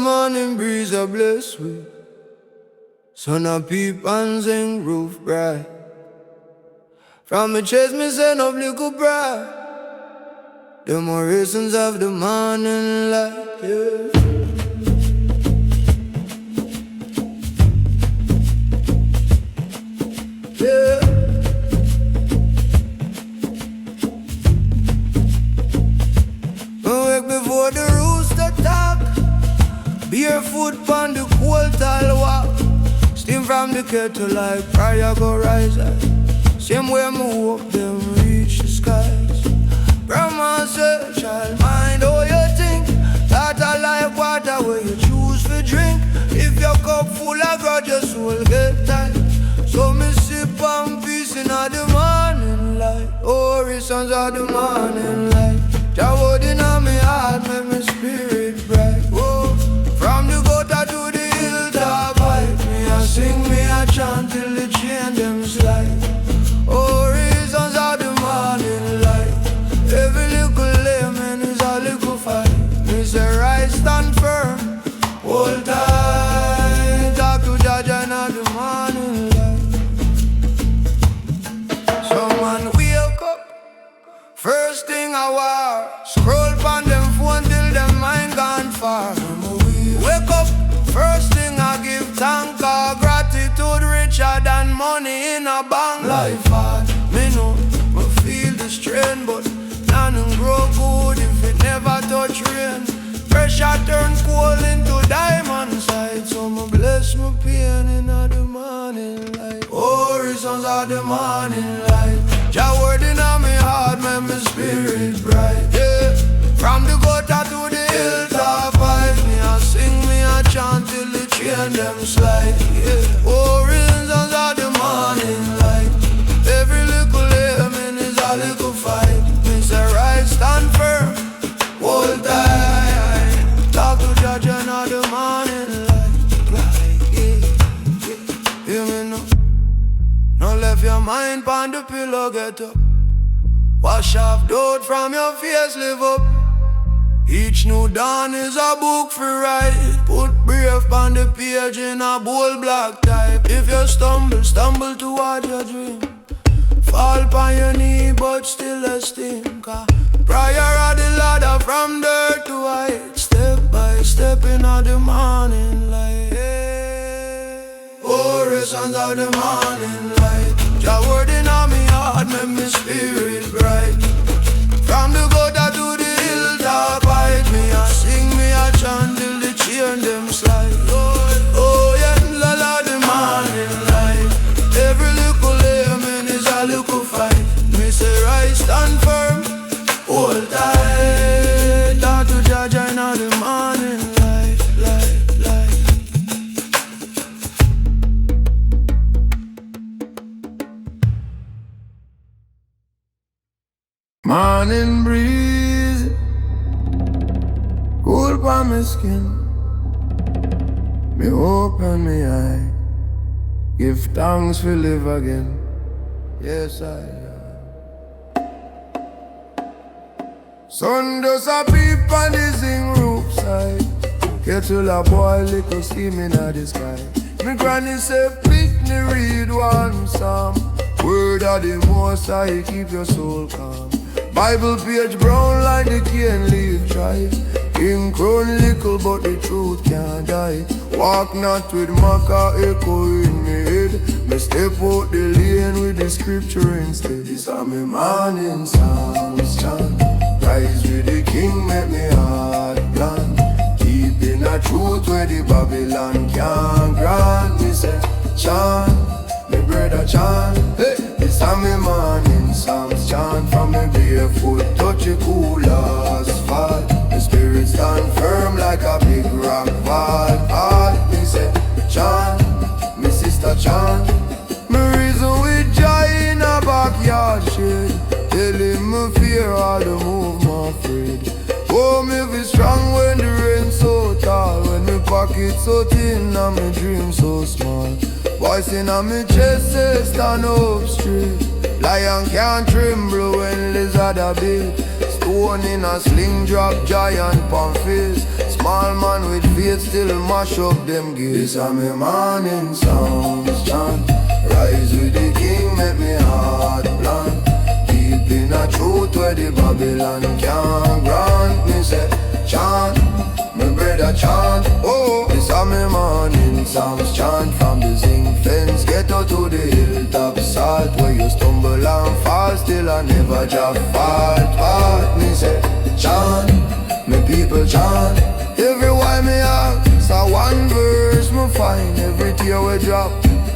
morning breeze I bless with. Sun a peep and sing roof bright. From the chest me send up little bright. The more reasons of the morning light, yeah. Yeah. I wake before the rooster talk. Barefoot on the cold tile walk. Steam from the kettle like fire go rise up. Same way me walk them reach the skies. Grandma said, child, mind how you think. That I like water where you choose to drink. If your cup full of grudge, your soul get tight. So me sip on peace in the morning light. Horizons of the morning light. Jah word in my heart make me spirit bright. Whoa. From the gutter to the hilltop height. Me a sing, me a chant till the chain them slide. Horizons of the morning light. Every little lemon is a little fight. Me say rise, stand firm, hold tight. Talk to Jah in the morning light. Someone wake up, first thing I war. Scroll pon them phone till them mind gone far. Wake up, first thing I give thank God. Gratitude richer than money in a bank. Life hard, me know, me feel the strain, but nothing grow good if it never touch rain. Pressure turn coal into diamond sight. So me bless my pain in the morning light. Horizons of the morning light. Jah word in my heart make me spirit bright, yeah. From the gutter to the hilltop height. Me a sing, me a chant till the chain them slide, yeah. Horizons of the morning light. Every little lemon is a little fight. Me say rise, stand firm, hold tight. Talk to Jah in the morning light, yeah, yeah. Hear me now. Now left your mind pon the pillow, get up. Wash off doubt from your face, live up. Each new dawn is a book for write. Put brave on the page in a bold black type. If you stumble, stumble toward your dream. Fall on your knee but still esteem. Cause prayer are the ladder from dirt to height. Step by step in the morning light, yeah. Horizons of the morning light. Jah word in me heart make me spirit bright. From the gutter to the hilltop height. Me a sing, me a chant till the chain them slide. Oh yeah, la la the morning light. Every little lemon is a little fight. Me say rise, stand firm, hold tight. Talk to Jah in the morning light, light, light. Morning breeze, cool by my skin. Me open me eye, give thanks for live again. Yes I am. Sun does a peep on the zinc roof side. Kettle a boil, little steam in the sky. Me granny say pick me read one psalm. Word of the most high, keep your soul calm. Bible page brown like the cane leaf dry. King crown little but the truth can't die. Walk not with maca echo in me head. Me step out the lane with the scripture instead. This are me morning psalms chant. Rise with the king make me heart plan. Keeping the truth where the Babylon can't grant. Me say chant, me brother chant, hey. This are me morning psalms chant. From me barefoot touch a cool asphalt. The spirit stand firm like a big rock wall. Me say chant, me sister chant. Me reason with joy in a backyard shade. Tell him me fear all the move my afraid. Oh me be strong when the rain so tall. When me pocket so thin and me dream so small. Voice in a me chest say stand up straight. Lion can't tremble when lizard a big. Stone in a sling drop giant pan face. Small man with faith still mash up them gates. This a me morning sounds chant. Rise with the king, make me heart plant. Deep in a truth where the Babylon can't grant. Me say chant, me brother chant. Oh, this a me morning psalms chant. From the zinc fence get out to the hilltop salt. Where you stumble and fall, still I never drop fault. Me say chant, me people chant. Everywhere me ask, so one verse me find. Every tear we drop,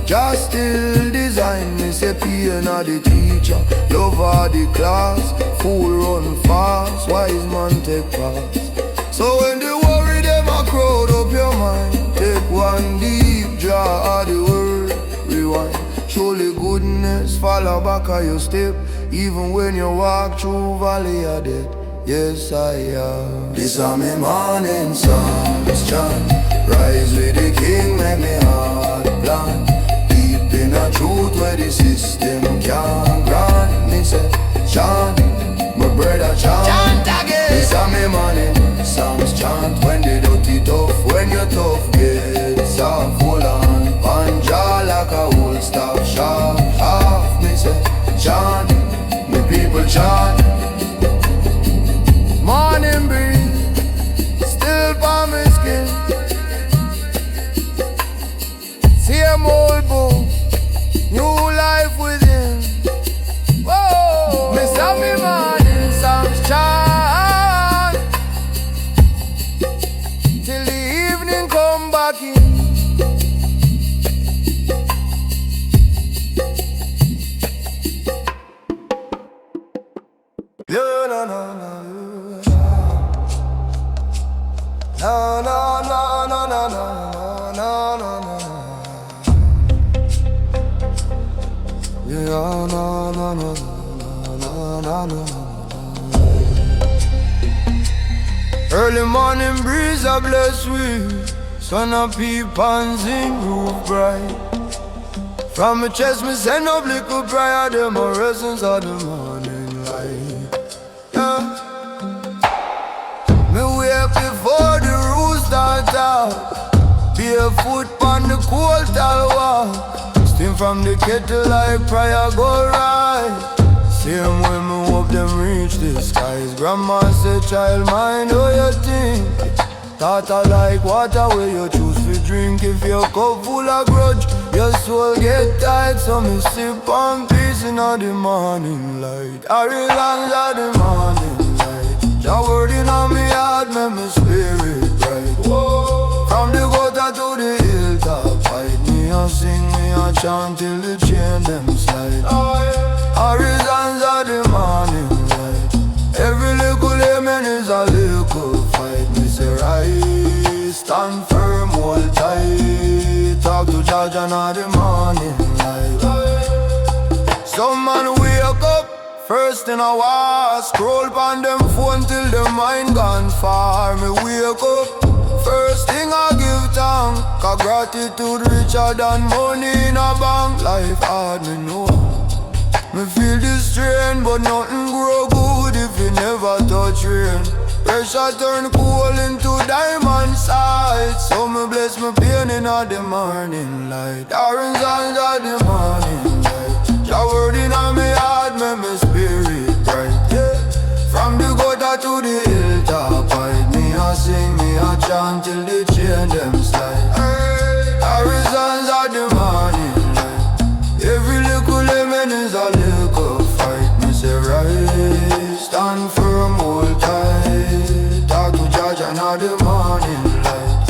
just still design. Me say pain of the teacher, love of the class. Fool run fast, wise man take pass. So when they worry them a crowd up your mind, take one deep draw of the word, rewind. Surely goodness follow back of your step, even when you walk through valley of death. Yes I am. This a me morning psalms chant. Rise with the king, make me heart plant. Deep in a truth where the system can't grant. Me say chant, my brother chant. Chant again. This a me morning psalms chant. When they dirty tough, when you tough get soft. Hold on, panja like a old stop sharp. Half me say chant, me people chant. Morning breeze, still by my skin. Same old boom, new life within. Whoa, me say me morning psalms chant till the evening come back in. Yeah, no, no, no. No, no, no, no, no, no, no, no, no. Yeah, no, no, no, no, no, no, no. Early morning breeze a bless we. Sun a peep and sing roof bright. From my chest me send up little prayer. The more essence of the morning light. Yeah. Me wake before the rooster start out. Barefoot on the cold tall walk. Steam from the kettle like prayer go right. Same way me hope them reach the skies. Grandma say child mind how you think. Thought I like water where you choose to drink. If your cup full of grudge, your soul get tight. So me sip on peace in the morning light. I relax at the morning light. Your word in me heart make me spirit bright. Whoa. From the gutter to the hilltop fight. Me a sing, me a chant till the chain them slide. Oh, yeah. Horizons at the morning light. Every little amen is a little fight. Me say rise, stand firm, hold tight. Talk to Judge and at the morning light. Oh, yeah. Some man wake up first in a war, scroll on them phone till the mind gone far. Me wake up, first thing I give thanks. Cause gratitude richer than money in a bank. Life hard, me know. Me feel the strain, but nothing grow good if you never touch rain. Pressure turn coal into diamond sight. So me bless me pain in the morning light. Orange hands at the morning light. Your word in me heart make me spirit bright. Yeah. From the gutter to the hilltop fight. Me a sing, me a chant till the chain them slide. Horizons at the morning light. Every little lemon is a little fight. Me say rise, stand firm, hold tight. Talk to Judge and at the morning light.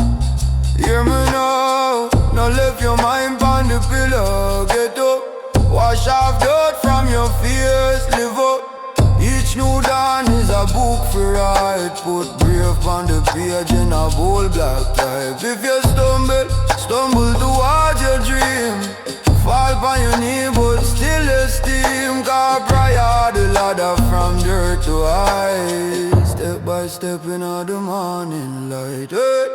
Hear me now, now lift your mind on the pillow. Get up, wash off dirt from your fears, live up. Each new dawn is a book for write. Put brave on the page in a bold black type. If you stumble towards your dream, fall on your knee but still esteem. Cause prayer the ladder from dirt to high. Step by step in the morning light. Hey.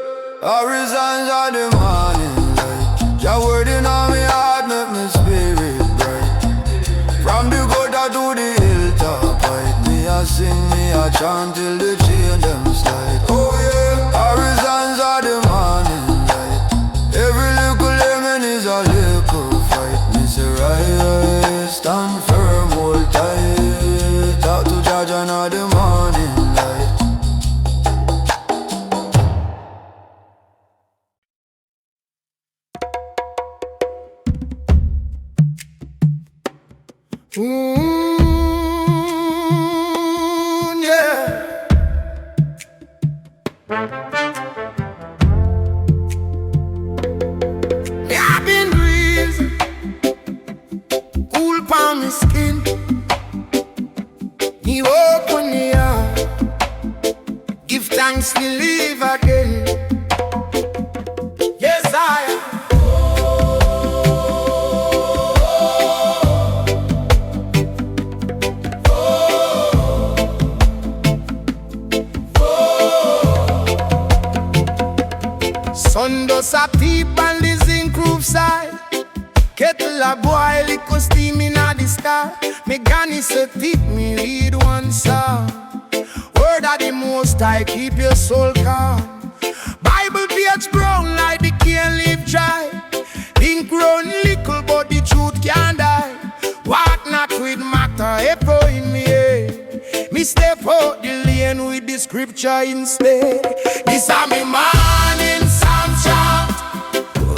Horizons of the morning light. Your word in me heart make me spirit bright. From the gutter to the hilltop height. Me a sing, me a chant till the chain them slide. Oh yeah, Yeah. Me have been breeze, cool palm my skin. Me open the heart, give thanks to live again. Yes, I am. Sun does a peep on the zinc roof side. Kettle a boil, it go steam in the sky. Me granny said, "Pick me read one song. Word of the Most High, keep your soul calm. Bible page brown like the cane leaf dry. Ink run little, but the truth can't die. Walk not with matter, echo in me head. Me step out the lane with the scripture instead. This a me morning psalm chant.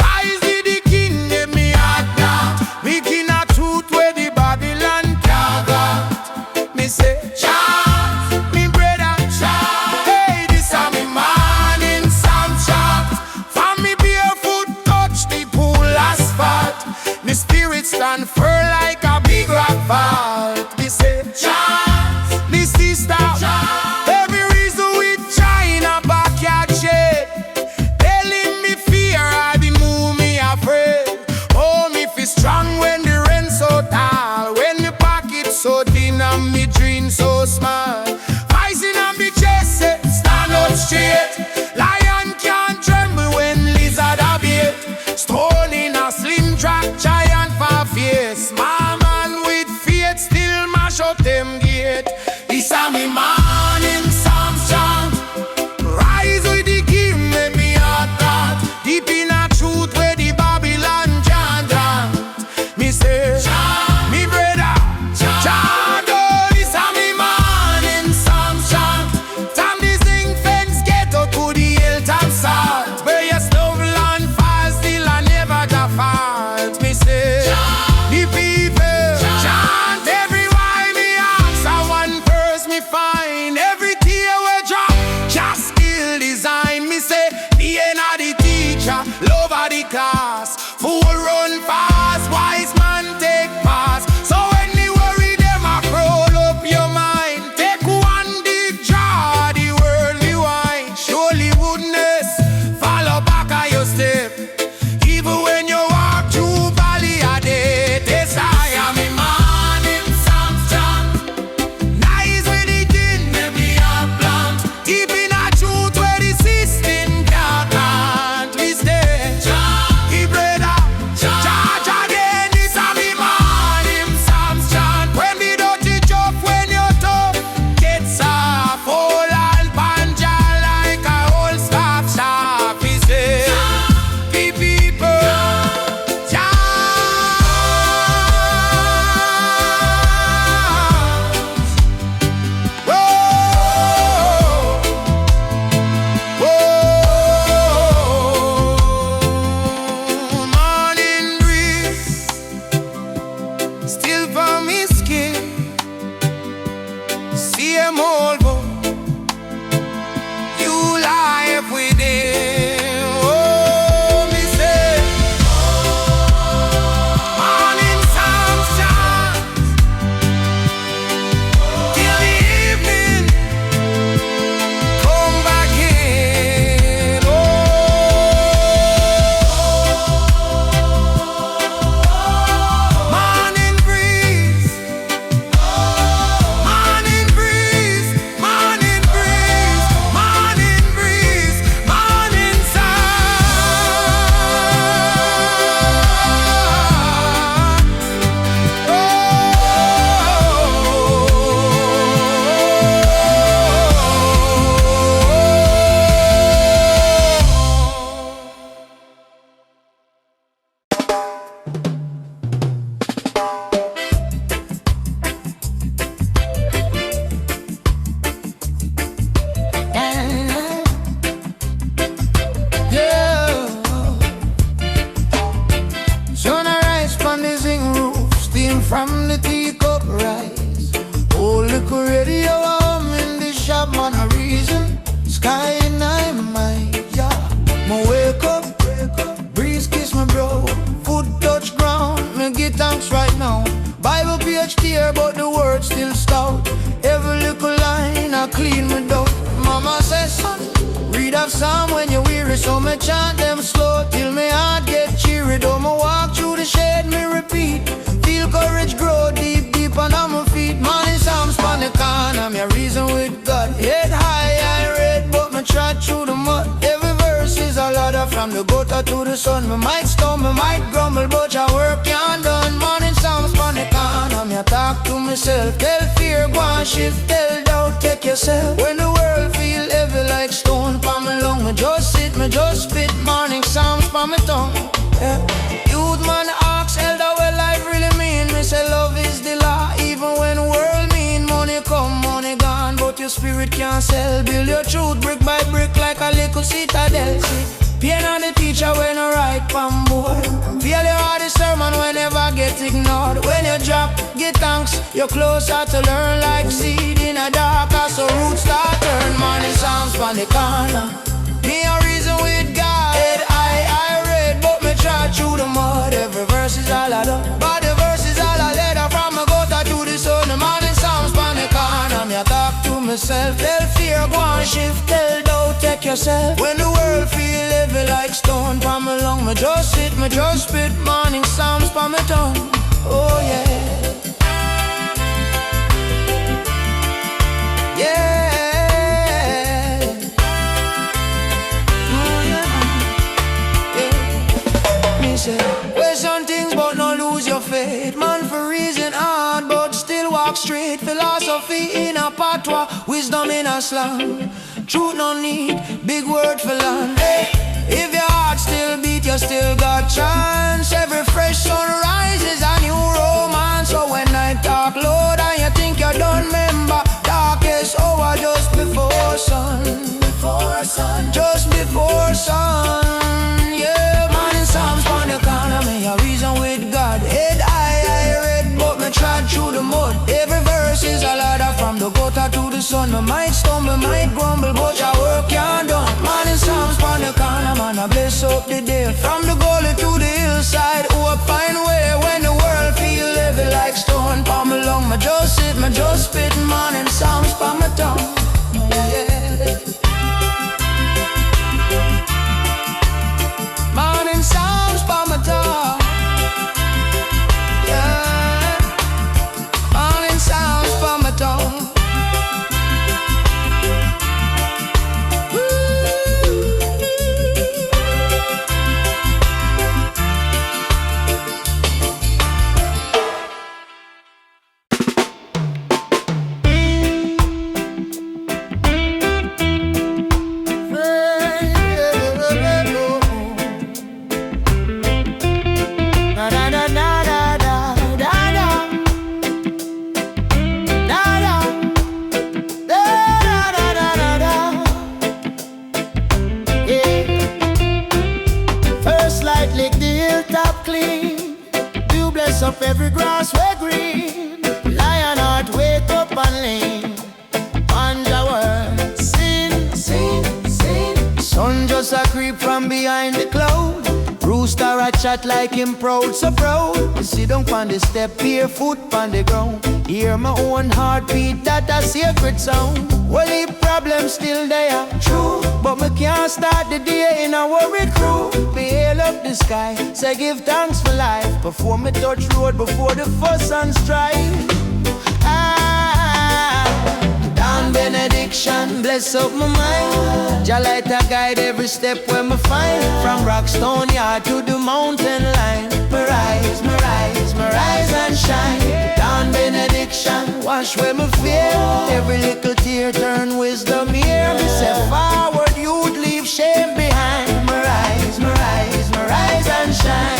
Rise with the king, give me heart down. Me king a truth where the Babylon can't got. Me say chant, me brother chant. Hey, this a me morning psalm chant. From me barefoot touch the pool asphalt. Me spirit stand firm like a big rock vault. Me say chant, me sister chant. Every reason we try in a backyard shed. Telling me fear, I be move me afraid. Oh, me feel strong when the rent so tall. When the pocket so thin and me dream so small. Rising on me chest, stand up straight. Lion can't tremble when lizard a bait. Stone in a slim track, giant for face. Small man with faith still mash up them gate. This a me morning psalm chant. Rise with the king, make me heart thought. Deep in a truth where the Babylon can't grant. Me say, chant, me brother, chant. Oh, this a me morning psalm chant. From the zinc fence ghetto to the hilltop salt. Where your snowland falls still I never the fault. Me say, the people chant. Every why me ask, I one verse me find. Every tear we drop, just skill design. Me say, the end of the teacher, love of the class. Fool run fast, wise man take pass. So when me worry them, I roll up your mind. Take one deep draw, the worldly wine. Surely goodness, follow back on your step. Even when you walk through valley of death. Yes, I am a man in some strong. Nice with the king, make me a plant. Deep in a truth where the system can't plant. We stay psalm when you're weary, so me chant them slow till me heart get cheery. Though me walk through the shade, me repeat, feel courage grow deep, deep under my feet. Morning psalms pon the corner, me a reason with God. Head high, I read, but me trot through the mud. Every verse is a ladder from the gutter to the sun. Me might stumble, might grumble, but your work can't done. Morning psalms pon the corner, me a talk to myself. Tell fear, go and shift, tell doubt, take yourself. When the world feel heavy like stone pon my lung, me just sit, me just spit. Morning psalms pon my tongue, yeah. Youth man ask elder, well life really mean. Me say love is the law, even when world mean. Money come, money gone, but your spirit can't sell. Build your truth brick by brick like a little citadel. Pain on the teacher when I write pan board. Feel your hard sermon whenever get ignored. When you drop, get thanks, you're closer to learn. Like seed in a dark, so roots start turn. Morning psalms pon the corner, me a reason with God. Head I read, but me try through the mud. Every verse is all I done, but the verse is all I let her from my gutter to the sun. The morning psalms pon the corner, me a talk to myself. Tell fear, go and shift, tell doubt, take yourself. When the world feel heavy like stone pon my lung, me just sit, me just spit. Morning psalms pon my tongue, oh yeah. Question things but no lose your faith. Man for reason hard but still walk straight. Philosophy in a patois, wisdom in a slang. Truth no need, big word for land. Hey, if your heart still beat, you still got chance. Every fresh sunrise is a new romance. So when night talk loud and you think you done, remember darkest hour just before sun. Before sun, just before sun. Psalms pon the corner, me a reason with God. Head I read, but me trod through the mud. Every verse is a ladder from the gutter to the sun. Me might stumble, might grumble, but your work can't done. Morning psalms pon the corner, man, I bless up the day. From the gully to the hillside, oh, find way. When the world feel heavy like stone pon my lung, me just sit, me just spit. Morning psalms pon my tongue, yeah. Morning psalms pon my tongue, yeah. Morning psalms pon my tongue. Up every grass we're green. Lion heart wake up and lean. Panja word, sing, sing, sing. Sun just a creep from behind the cloud. Rooster a chat like him proud, so proud. You sit down on the step, barefoot on the ground. Hear my own heartbeat, that a sacred sound. Well, the problem still there, true, but me can't start the day in a worried crew. Me hail up the sky, say give thanks for life. Before me touch road, before the fuss and strife. Down benediction, bless up my mind. Jah light a guide every step where me find. From Rockstone Yard to the mountain line. Me rise, me rise, me rise and shine. Down benediction, wash where me fear. Every little tear turn wisdom here. Me say forward, youth leave shame behind. Me rise, me rise, me rise and shine.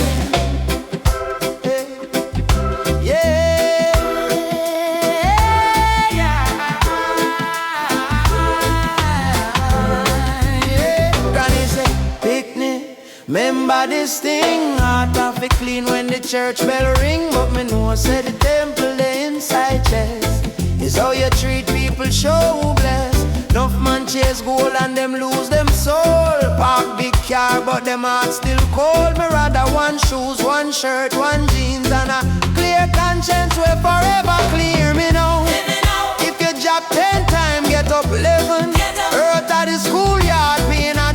Remember this thing, heart off it clean when the church bell ring. But me know say the temple the inside chest is how you treat people, show bless. Enough man chase gold and them lose them soul. Park big car but them heart still cold. Me rather one shoes, one shirt, one jeans and a clear conscience where forever clear me now. If you drop 10 times, get up 11. Earth at the schoolyard being a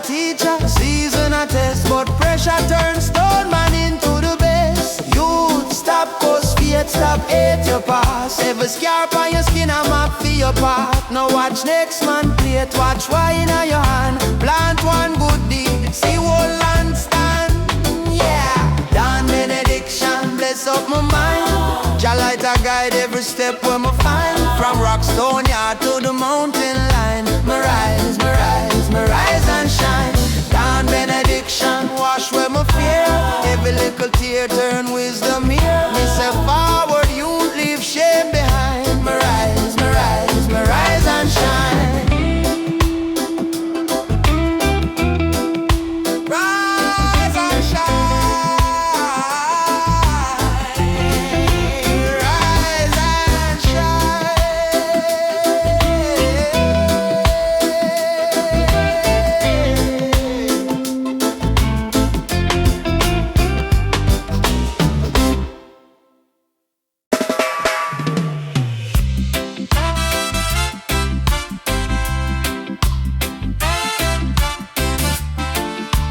teacher, season a test, but pressure turns stone man into the best. Youth, stop cause fear, stop hate your past. Every scar on your skin a map for your path. Now watch next man play it, watch wine in your hand. Plant one good deed, see whole land stand. Yeah, Dan benediction, bless up my mind. Jah light a guide every step where me find. From Rockstone yard to the mountain line. Me rise, me rise, me rise and shine. Dan benediction, wash where me fear. Every little tear turn wisdom here. Me say forward, you leave shame behind. Me rise, me rise, me rise and shine. Rise and shine. Rise and shine.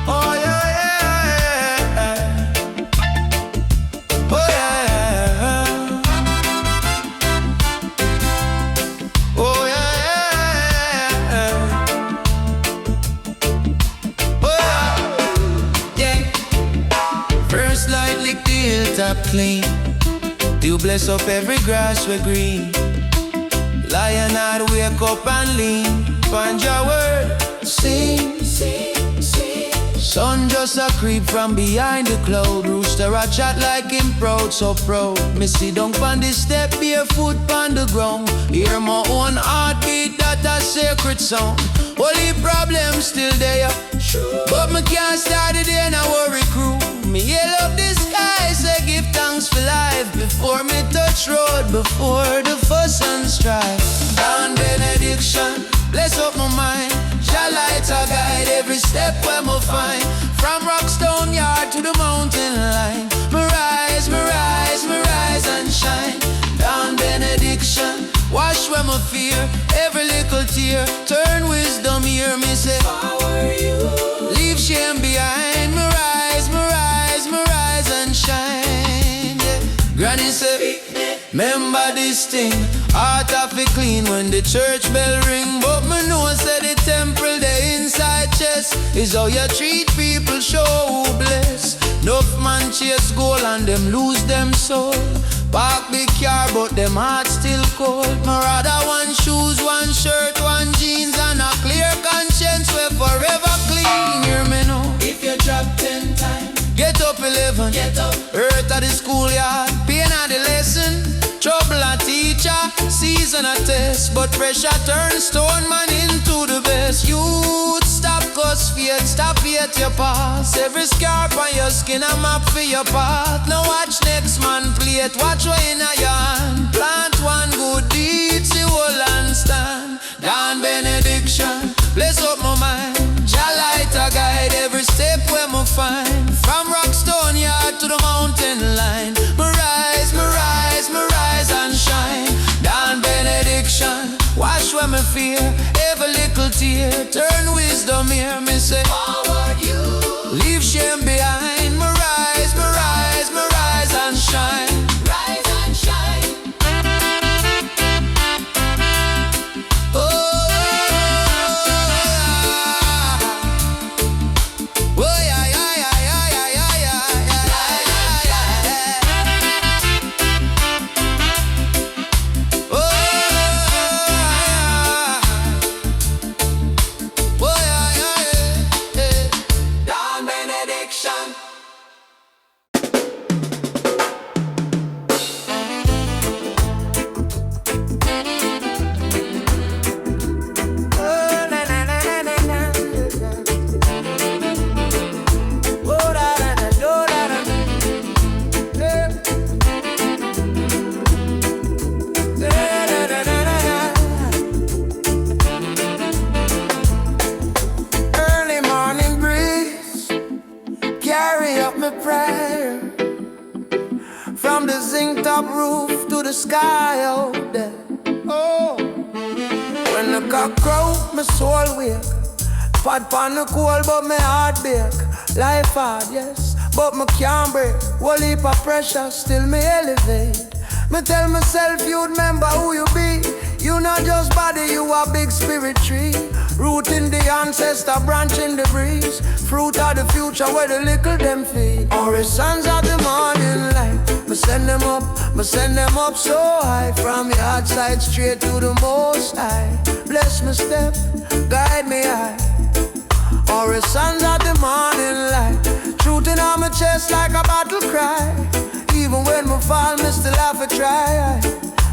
Oh yeah, yeah, yeah. Oh yeah. Oh yeah, yeah. Oh yeah. First light lick the hilltop clean. You bless up every grass we green. Lion hard wake up and lean. Find your word, sing, sing, sing. Sun just a creep from behind the cloud. Rooster a chat like him proud, so proud. Me sit down on the step, barefoot on the ground. Hear my own heartbeat, that a sacred sound. Only problem still there, but me can't start the day in a worry crew. Me yell up the sky, say give thanks for life. Before me touch road, before the fuss and strife. Down benediction, bless up my mind. Shall light a guide every step where me find. From Rockstone yard to the mountain line. Me rise, me rise, me rise and shine. Down benediction, wash where me fear. Every little tear, turn wisdom here. Me say, forward you, leave shame behind. Me rise, me rise, me rise and shine. Yeah. Granny say, remember this thing, heart of it clean when the church bell ring. But me know say the temple, the inside chest, is how you treat people, show who bless. Enough man chase goal and them lose them soul. Park big car but them heart still cold. Me rather one shoes, one shirt, one jeans, and a clear conscience where forever clean. Hear me now, if you drop 10 times, get up 11, get up. Earth at the schoolyard, pain at the lesson. Trouble a teacher, season a test. But pressure turns stone man into the best. Youth, stop cause fear, stop hate your past. Every scar on your skin a map for your path. Now watch next man play it, watch what in a yarn. Plant one good deed, see whole land stand. Dan benediction, bless up my mind. Jah light a guide every step where me find. From Rockstone yard to the mountain line. Me rise, me rise, me rise and shine. Dan benediction, wash where me fear. Every little tear, turn wisdom here. Me say, forward you, leave shame behind. Me rise, me rise, me rise and shine. Rise and shine. Oh, oh yeah, yeah, yeah, yeah, yeah, yeah, yeah, yeah, yeah. Oh, oh yeah, yeah, yeah. Dan benediction. Oh, na na na na na na. Oh, da da da, do da da. Eh. Da da da da da da. Early morning breeze, carry up my prayer. From the zinc top roof to the sky out there. Oh, when the cock crow, my soul wake. Pot pan the cool, but me heart bake. Life hard, yes, but me can't break. Whole heap of pressure, still me elevate. Me tell myself you remember who you be. You not just body, you a big spirit tree. Root in the ancestor, branch in the breeze. Fruit of the future where the little them feed. Orange sons of the morning light. Me send them up so high. From yard side straight to the most high. Bless my step, guide me high. Orange sons of the morning light. Truth in on my chest like a battle cry. Even when me fall, me still have to try.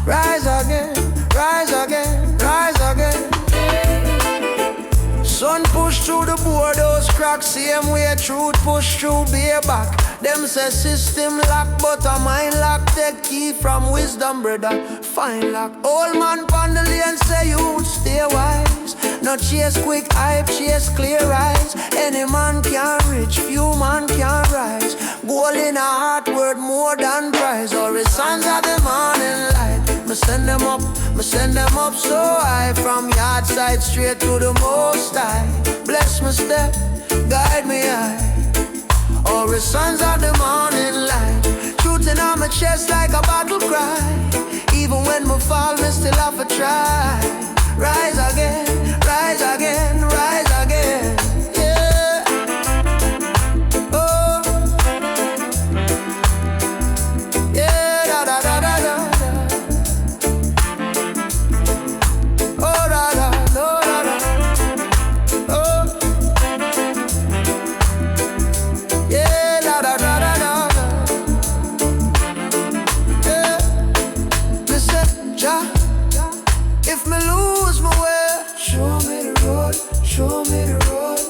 Rise again, rise again, rise again. Sun push through the borders, cracks same way truth push through bareback. Them say system lock, but a mind lock. Take key from wisdom, brother, fine lock. Old man pon the lane say you stay wise. Not chase quick hype, chase clear eyes. Any man can reach, few man can rise. Goal in a heart worth more than prize. Or the sons of the morning light. Me send them up so high. From yard side straight to the most high. Bless my step, guide me high. Or the sons of the morning light. Truth in on my chest like a battle cry. Even when me fall, me still have to try. Rise again, rise again, rise again. Yeah. Oh. Yeah, da da da da da. Oh da da, no da da. Oh. Yeah, da da da da da. Yeah. Listen, Jah, if me lose my way, show me the road, show me the road.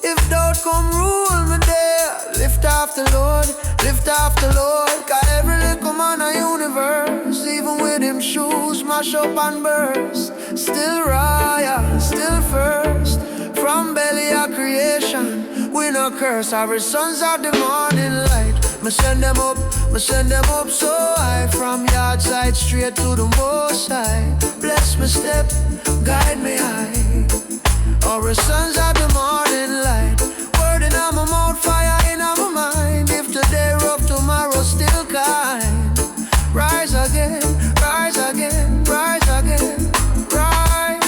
If doubt come rule me there, lift off the Lord, lift off the Lord. Cause every little man a universe, even with him shoes, mash up and burst. Still royal, still first, from belly of creation, we no curse. Our sons of the morning light. Me send them up so high. From yard side straight to the most high. Bless my step, guide me high. Our sons of the morning light. Word in my mouth, fire in my mind. If today rough, tomorrow still kind. Rise again, rise again, rise again, rise.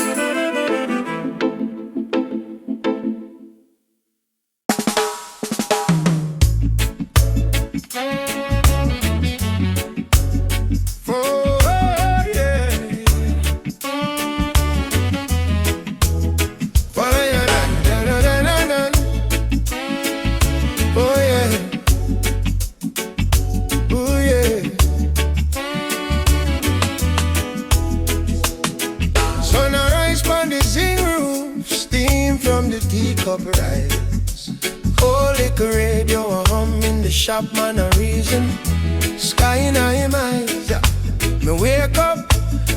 Rise. Oh, liquor radio a hum in the shop, man a reason. Sky in my eyes, yeah. Me wake up,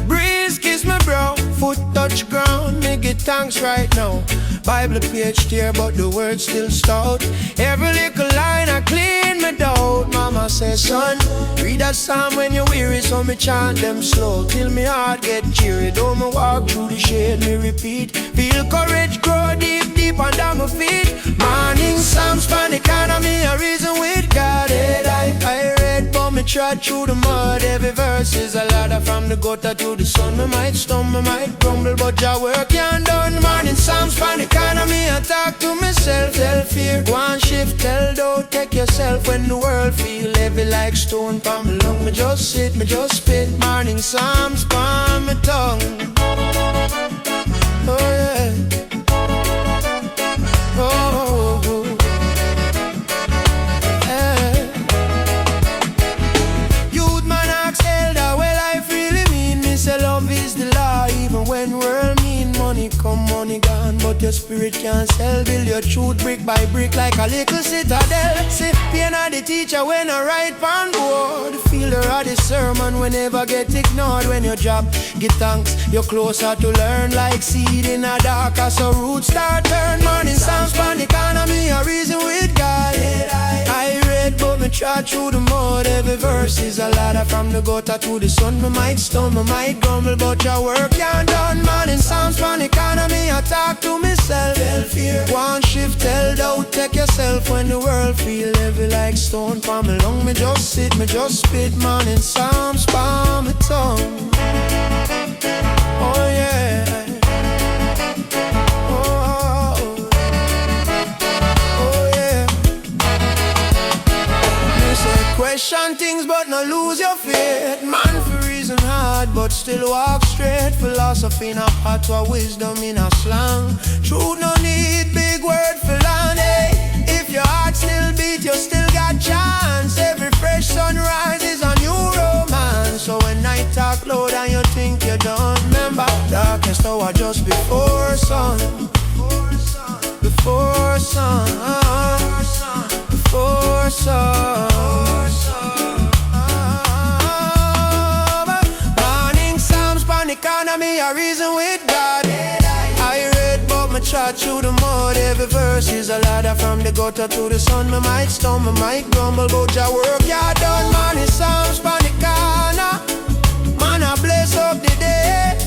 breeze kiss my brow, foot touch ground, me get thanks right now. Bible page tear, but the words still stout. Every little line I clean me doubt. Mama says, son, read that psalm when you're weary, so me chant them slow till me heart get cheery. Though me walk through the shade, me repeat. Feel courage grow deep, deep under my feet. Morning psalms pan economy, a reason with God. I read, but me trod through the mud. Every verse is a ladder from the gutter to the sun. Me might stumble, me might crumble, but Jah work can't done. Morning psalms pan economy, I talk to myself. Tell fear, go and shift, tell doubt, take yourself. When the world feel heavy like stone pan me lung, me just sit, me just spit. Morning psalms pan my tongue. Oh yeah. Oh, yeah. Youth man ask elder, well life really mean. Me say love is the law, even when world mean. Money come, money gone, but your spirit can't sell. Build your truth brick by brick like a little citadel. Say pain of the teacher when I write on board. Feel the of the sermon when never get ignored. When your job get thanks, you're closer to learn. Like seed in a darker, so roots start turn. Morning psalms pan the economy, a reason with God. I read, but me Trot through the mud, every verse is a ladder. From the gutter to the sun, me might stumble, might grumble, but your work can't done. Man in Psalms from the economy, I talk to myself. Tell fear, one shift, tell doubt, take yourself. When the world feel heavy like stone from me lung, me just sit, me just spit. Man in Psalms from my tongue. Oh yeah. Question things but not lose your faith. Man for reason hard but still walk straight. Philosophy in a pot or wisdom in a slang. Truth no need big word for land, eh? If your heart still beat, you still got chance. Every fresh sunrise is a new romance. So when night talk loud and you think you're done, remember, darkest hour just before sun. Before sun, before sun. Morning Psalms pan economy, a reason with God. I read but me trot through the mud. Every verse is a ladder. From the gutter to the sun, me might stumble, might grumble, but your work you done. Morning Psalms pan economy, man I bless up the day.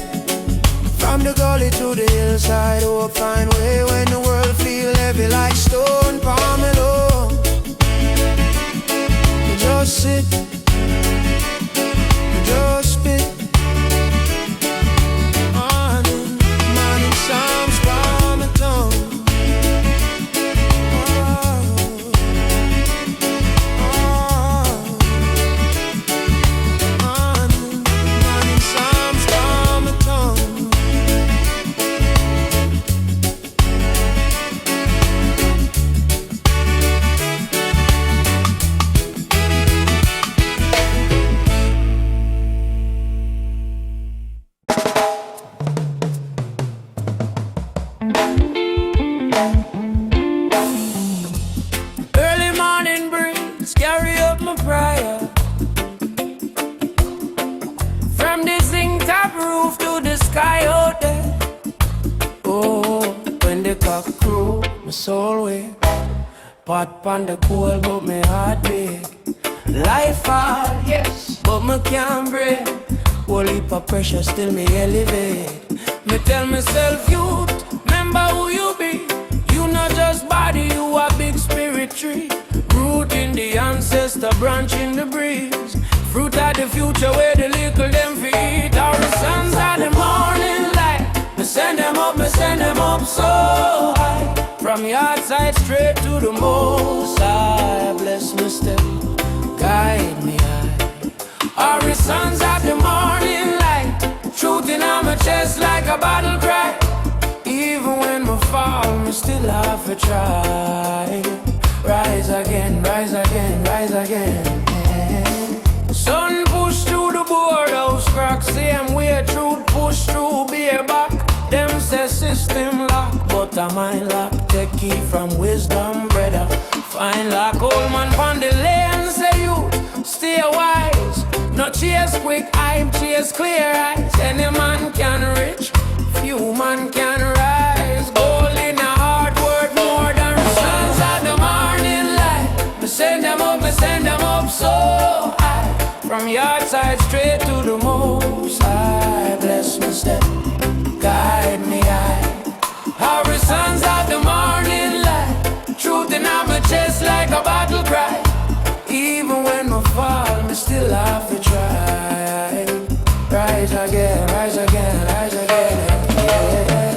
From the gully to the hillside, hope find way. When the world feel heavy like stone, palm it low. You just sit, you just spit. Morning Psalms from my tongue. Morning Psalms from my tongue. Early morning breeze carry up my prayer. From the zinc top roof to the sky out there. Oh, when the cock crew, my soul wake. Pot on the coal but my heart big. Life hard, yes, but me can't break. Whole heap of pressure still me elevate. Me tell myself youth, remember who you be. You not just body, you a big spirit tree. Root in the ancestor, branch in the breeze. Fruit of the future where the little them feed. Our sons are the morning light. Me send them up so high. From yard side straight to the most high. Bless me step, guide me high. Our sons of the morning light. Truth in my chest like a battle cry. Even when we fall, we still have to try. Rise again, rise again, rise again. Sun push through the boardhouse crack. Same way truth push through bareback. Them say system lock, but a mind lock. Take key from wisdom, brother. Fine like old man from the lane. Say you stay wise. Not chase quick eye, chase clear eyes. Any man can reach, few man can rise. Gold in a hard work more than sons of the morning light. Me send them up so high. From yard side straight to the most high. Bless me step, guide me high. Our sons of the morning light. Truth in my chest like a battle cry. Even when we fall, we still have to try. Rise again, rise again, rise again. Yeah.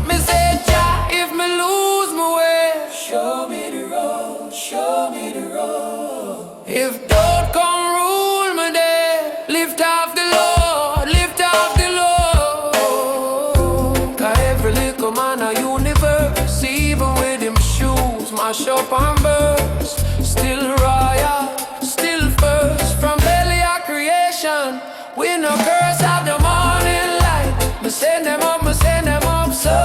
Me say, Jah, if me lose my way, show me the road, show me the road. If doubt come rule me there, lift off the load, lift off the load. 'Cause every little man a universe, even with him shoes, mash up and burst. Still royal, still first. From belly of creation, we no curse of the morning light. Me send them up so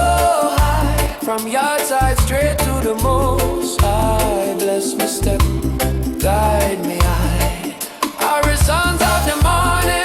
high. From yard side straight to the most high. Bless me step, guide me high. Our sons of the morning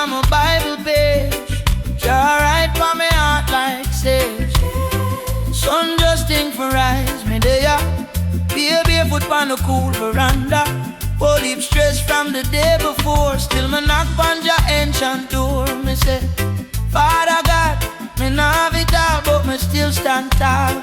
on my Bible page. Jah write for me heart like sage. Sun just think for rise me there. Be a barefoot on the cool veranda. Whole heap stress from the day before. Still me knock on your ancient door. Me say, Father God, me not have it all, but me still stand tall.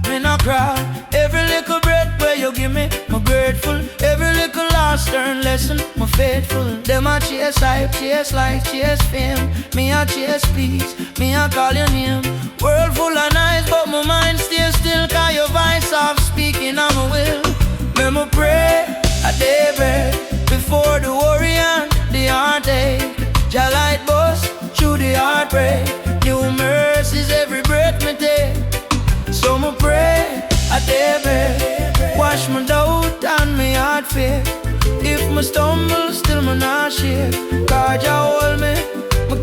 Me not cry. Every little breath where you give me, me grateful. Every little lost learn lesson, me faithful. Them a chase hype, chase life, chase fame. Me a chase peace, me a call your name. World full of nice, but my mind still still. Cause your voice soft speaking on my will. Me me pray at daybreak, before the worry and the heartache. Jah light bust through the heartbreak. New mercies every breath me take. So me pray at daybreak, wash my doubt and my heart fear. If me stumble, still me not shake. Cause Jah hold me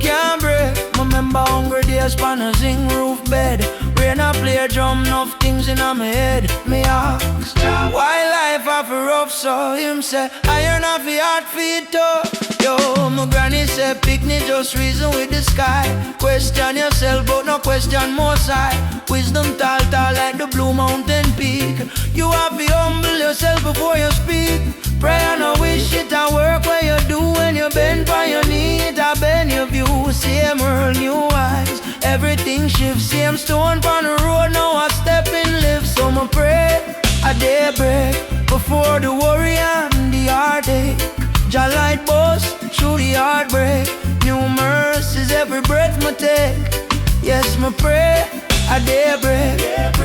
can't break. Me remember hungry days pan a zinc roof bed. Rain a play drum, enough things in my head. Me ask, why life have a rough? So him say, iron off your heart feet up. Yo, my granny said, picnic just reason with the sky. Question yourself, but no question more side. Wisdom tall, tall like the blue mountain peak. You have to humble yourself before you speak. Pray and I wish it a work where you do. When you bend for your knee, it a bend your view. Same world, new eyes, everything shifts. Same stone on the road, now I step in lift. So me pray at daybreak, before the worry and the heartache. Jah light bust through the heartbreak. New mercies every breath me take. Yes, me pray at daybreak,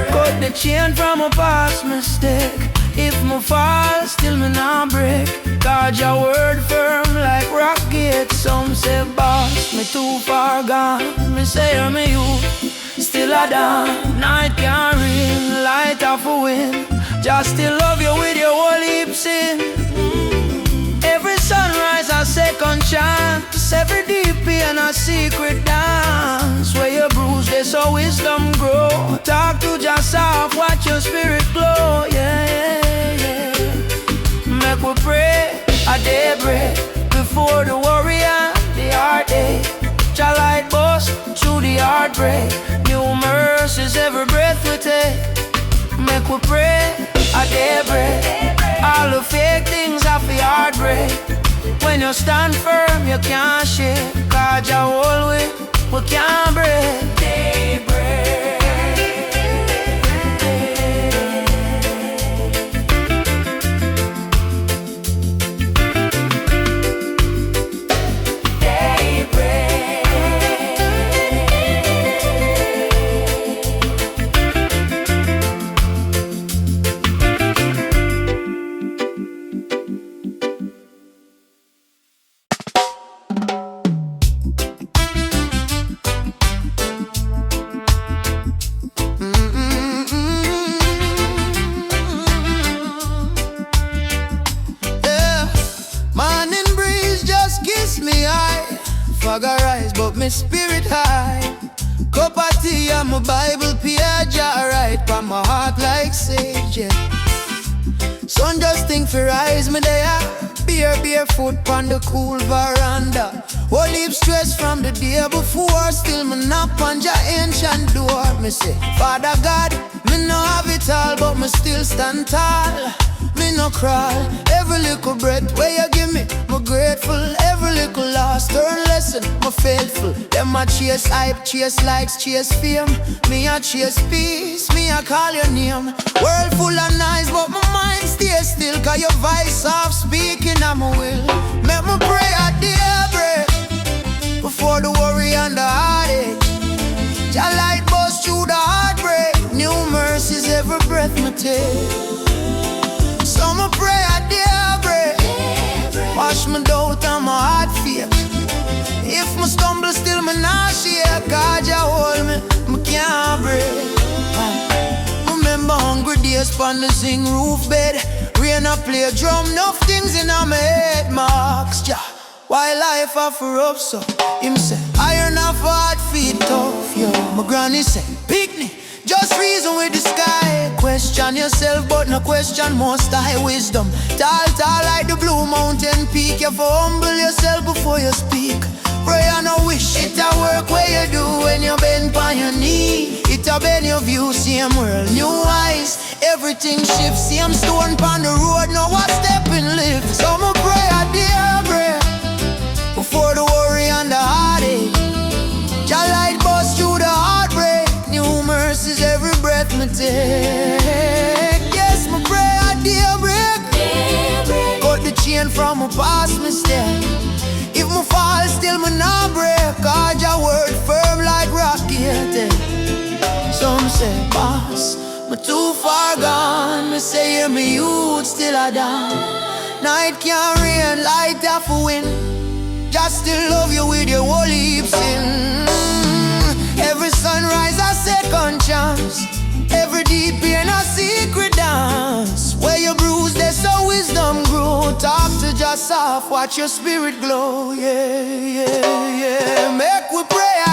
cut the chain from a past mistake. If me fall, still me not break. Cause your word firm like rock gate. Some say boss, me too far gone. Me say I'm a youth, still a dawn. Night can't ring, light off a wind. Just still love you with your whole heap sin. Every sunrise a second chance. Every deep pain a secret dance. Where you bruise, there's so wisdom grow. Talk to yourself, watch your spirit glow. Yeah, yeah, yeah. Make we pray at daybreak, before the worry and the heartache. Jah light bust through the heartbreak. New mercies every breath we take. Make we pray at daybreak. All the fake things off your heartbreak. When you stand firm, you can't shake. Cause Jah hold we can't break. Daybreak. Fog a rise, but me spirit high. Cup of tea and my Bible page I write from my heart like sage, yeah. Sun just think for rise me there. Barefoot on the cool veranda. Whole heap stress from the day before. Still me knock on your ancient door. Me say, Father God, me no have it all, but me still stand tall. Me no crawl. Every little breath where you give me, me grateful. Every little loss turn lesson, me faithful. Them a chase hype, chase likes, chase fame. Me a chase peace, me a call your name. World full of nice, but my mind stay still. Cause your voice soft speaking on my will. Make me pray at daybreak, before the worry and the heartache. Jah light bust through the heartbreak. New mercies every breath me take. So me pray at daybreak, wash my doubt and my heart fear. If me stumble, still me not shake. Cause Jah hold me can't break. Remember hungry days pon the zinc roof bed. Rain a play drum, enough things in my head. Marks Jah, why life offer up so? Him say, iron off hard feet tough, yo. My granny say, picnic, just reason with the sky. Question yourself, but no question most high wisdom. Tall, tall like the blue mountain peak. You have to humble yourself before you speak. Prayer no wish, it a work where you do when you bend on your knee. It a bend your view, same world, new eyes. Everything shifts, same stone on the road, no a step in lift. So my prayer, daybreak, before the worry and the heartache. Jah light bust through the heartbreak, new mercies every breath me take. Yes, my prayer, daybreak, cut the chain from my past mistake. If me fall, still me not break, cause your word firm like rocket. Some say, boss, me too far gone. Me say, hear me youth, still a down. Night can't rain, light off a wind. Just still love you with your whole heap sin. Every sunrise a second chance. Every deep pain a secret dance. Where you bruise, there's so wisdom grow. Talk to just soft, watch your spirit glow. Yeah, yeah, yeah. Make we pray.